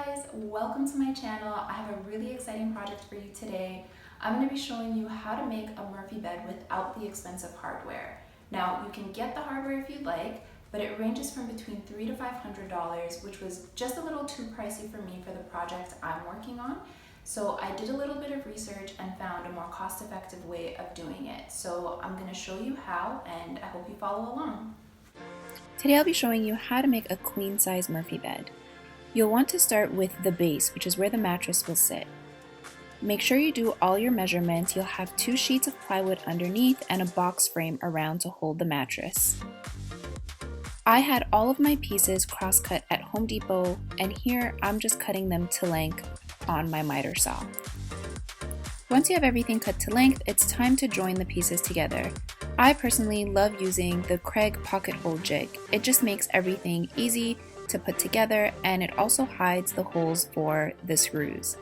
guys, welcome to my channel. I have a really exciting project for you today. I'm going to be showing you how to make a Murphy bed without the expensive hardware. Now you can get the hardware if you'd like, but it ranges from between $300 to $500, which was just a little too pricey for me for the project I'm working on. So I did a little bit of research and found a more cost-effective way of doing it. So I'm going to show you how, and I hope you follow along. Today I'll be showing you how to make a queen-size Murphy bed. You'll want to start with the base, which is where the mattress will sit. Make sure you do all your measurements. You'll have 2 sheets of plywood underneath and a box frame around to hold the mattress. I had all of my pieces cross-cut at Home Depot, and here I'm just cutting them to length on my miter saw. Once you have everything cut to length, it's time to join the pieces together. I personally love using the Craig pocket hole jig. It just makes everything easy to put together, and it also hides the holes for the screws.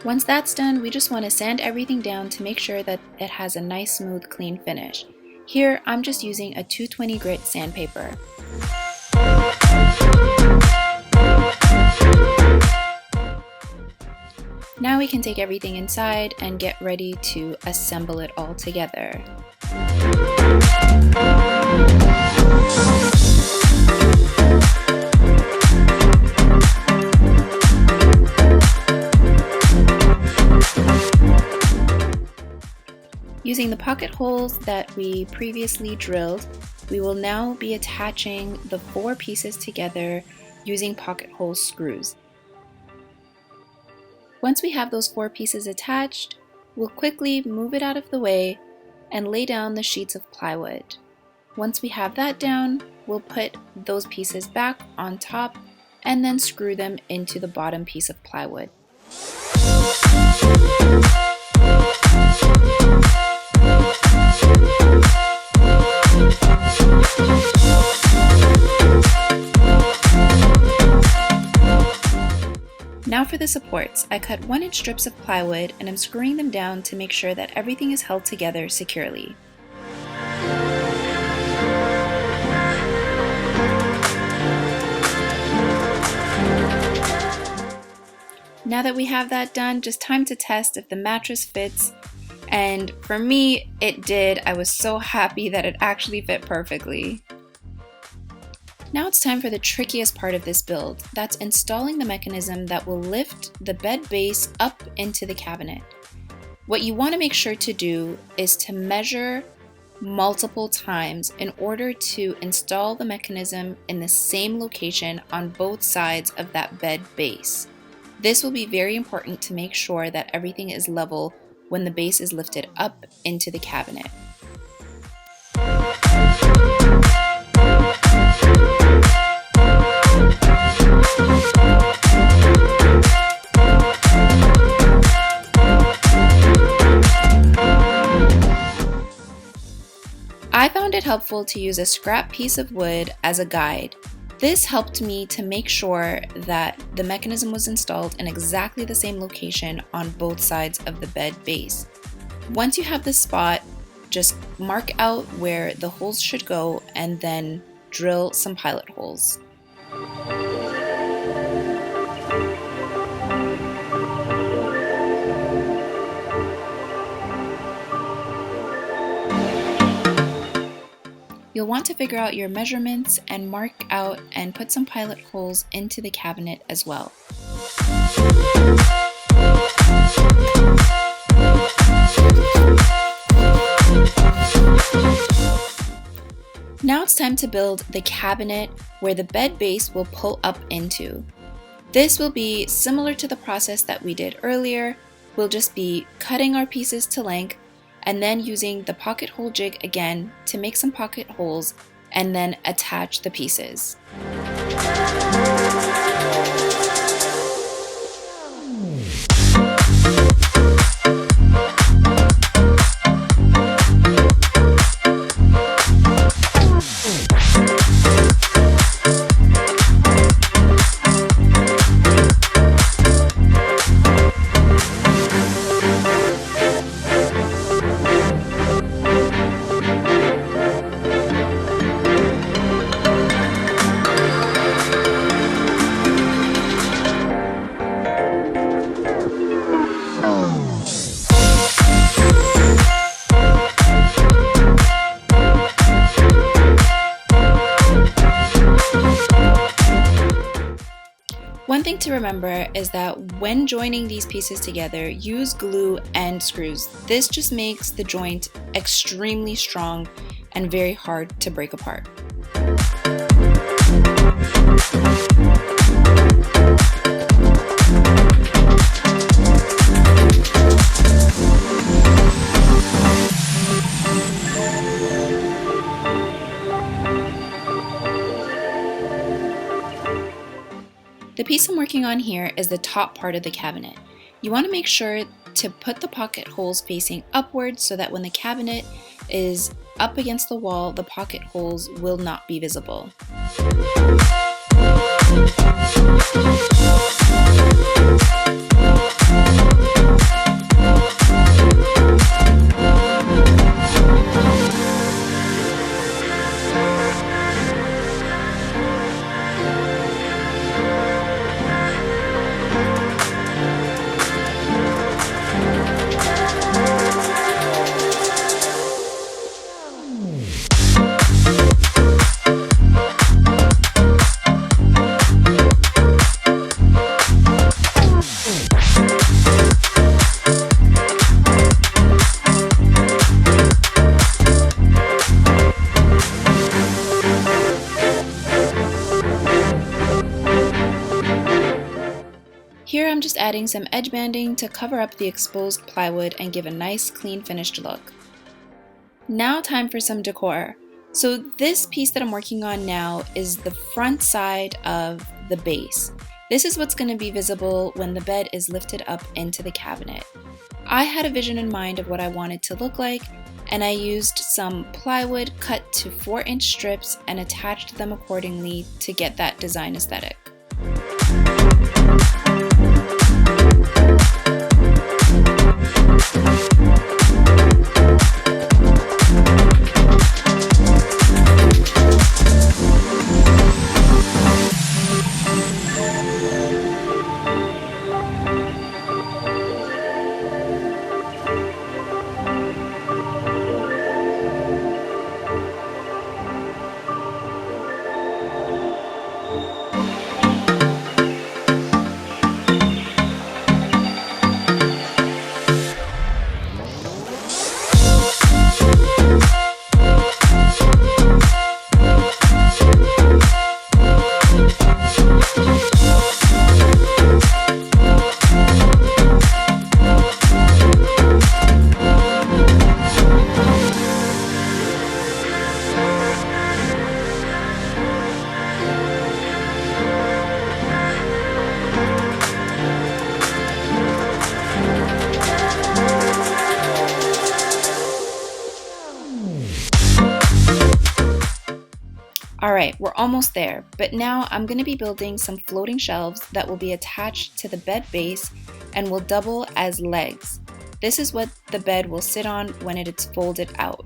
Once that's done, we just want to sand everything down to make sure that it has a nice, smooth, clean finish. Here, I'm just using a 220 grit sandpaper. Now we can take everything inside and get ready to assemble it all together. Using the pocket holes that we previously drilled, we will now be attaching the 4 pieces together using pocket hole screws. Once we have those 4 pieces attached, we'll quickly move it out of the way and lay down the sheets of plywood. Once we have that down, we'll put those pieces back on top and then screw them into the bottom piece of plywood. Now for the supports, I cut 1-inch strips of plywood and I'm screwing them down to make sure that everything is held together securely. Now that we have that done, just time to test if the mattress fits, and for me, it did. I was so happy that it actually fit perfectly. Now it's time for the trickiest part of this build. That's installing the mechanism that will lift the bed base up into the cabinet. What you want to make sure to do is to measure multiple times in order to install the mechanism in the same location on both sides of that bed base. This will be very important to make sure that everything is level when the base is lifted up into the cabinet. I found it helpful to use a scrap piece of wood as a guide. This helped me to make sure that the mechanism was installed in exactly the same location on both sides of the bed base. Once you have the spot, just mark out where the holes should go and then drill some pilot holes. You'll want to figure out your measurements and mark out and put some pilot holes into the cabinet as well. Now it's time to build the cabinet where the bed base will pull up into. This will be similar to the process that we did earlier. We'll just be cutting our pieces to length and then using the pocket hole jig again to make some pocket holes and then attach the pieces. One thing to remember is that when joining these pieces together, use glue and screws. This just makes the joint extremely strong and very hard to break apart. The piece I'm working on here is the top part of the cabinet. You want to make sure to put the pocket holes facing upwards so that when the cabinet is up against the wall, the pocket holes will not be visible. Here I'm just adding some edge banding to cover up the exposed plywood and give a nice clean finished look. Now time for some decor. So this piece that I'm working on now is the front side of the base. This is what's going to be visible when the bed is lifted up into the cabinet. I had a vision in mind of what I wanted to look like, and I used some plywood cut to 4-inch strips and attached them accordingly to get that design aesthetic. Alright, we're almost there, but now I'm going to be building some floating shelves that will be attached to the bed base and will double as legs. This is what the bed will sit on when it is folded out.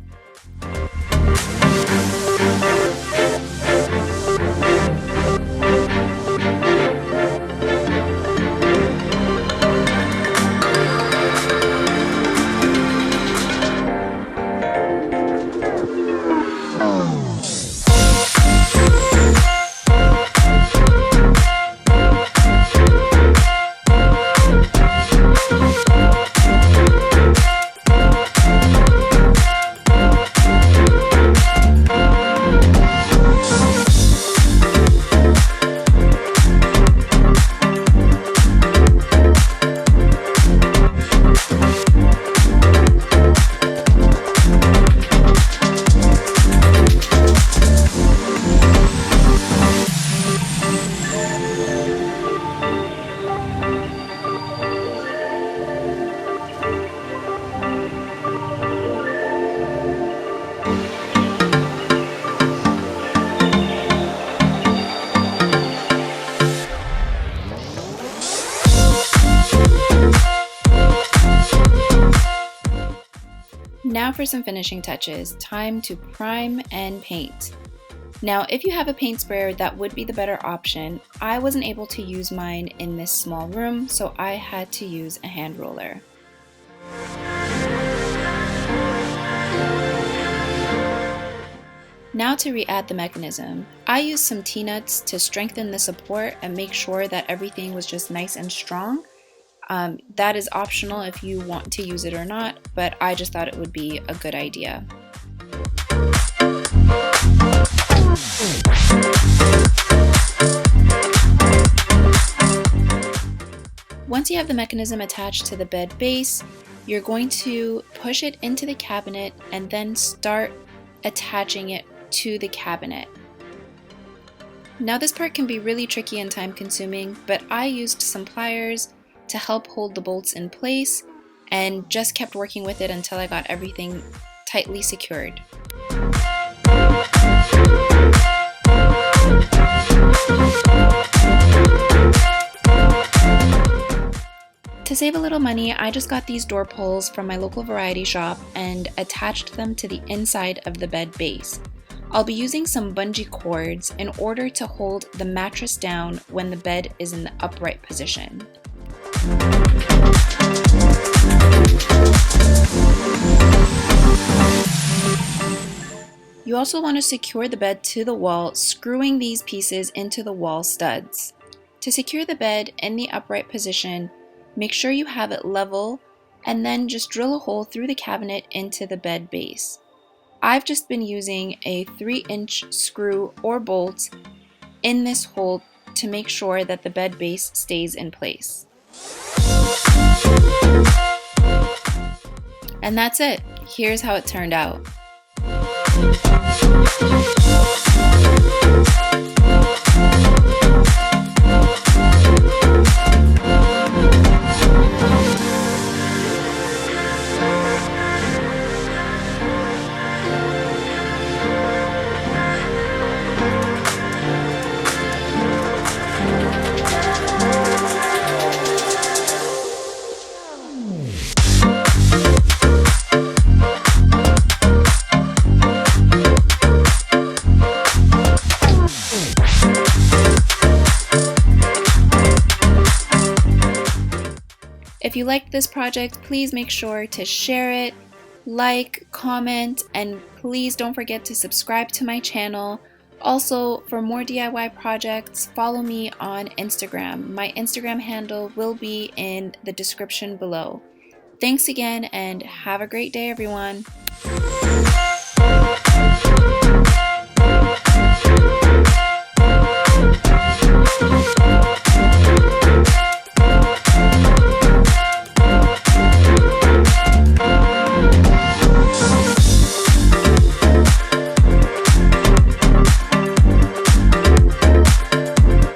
Now for some finishing touches, time to prime and paint. Now, if you have a paint sprayer, that would be the better option. I wasn't able to use mine in this small room, so I had to use a hand roller. Now to re-add the mechanism. I used some T-nuts to strengthen the support and make sure that everything was just nice and strong. That is optional if you want to use it or not, but I just thought it would be a good idea. Once you have the mechanism attached to the bed base, you're going to push it into the cabinet and then start attaching it to the cabinet. Now this part can be really tricky and time consuming, but I used some pliers to help hold the bolts in place and just kept working with it until I got everything tightly secured. To save a little money, I just got these door pulls from my local variety shop and attached them to the inside of the bed base. I'll be using some bungee cords in order to hold the mattress down when the bed is in the upright position. You also want to secure the bed to the wall, screwing these pieces into the wall studs. To secure the bed in the upright position, make sure you have it level and then just drill a hole through the cabinet into the bed base. I've just been using a 3-inch screw or bolt in this hole to make sure that the bed base stays in place. And that's it. Here's how it turned out. If you liked this project, please make sure to share it, like, comment, and please don't forget to subscribe to my channel. Also, for more DIY projects, follow me on Instagram. My Instagram handle will be in the description below. Thanks again and have a great day, everyone.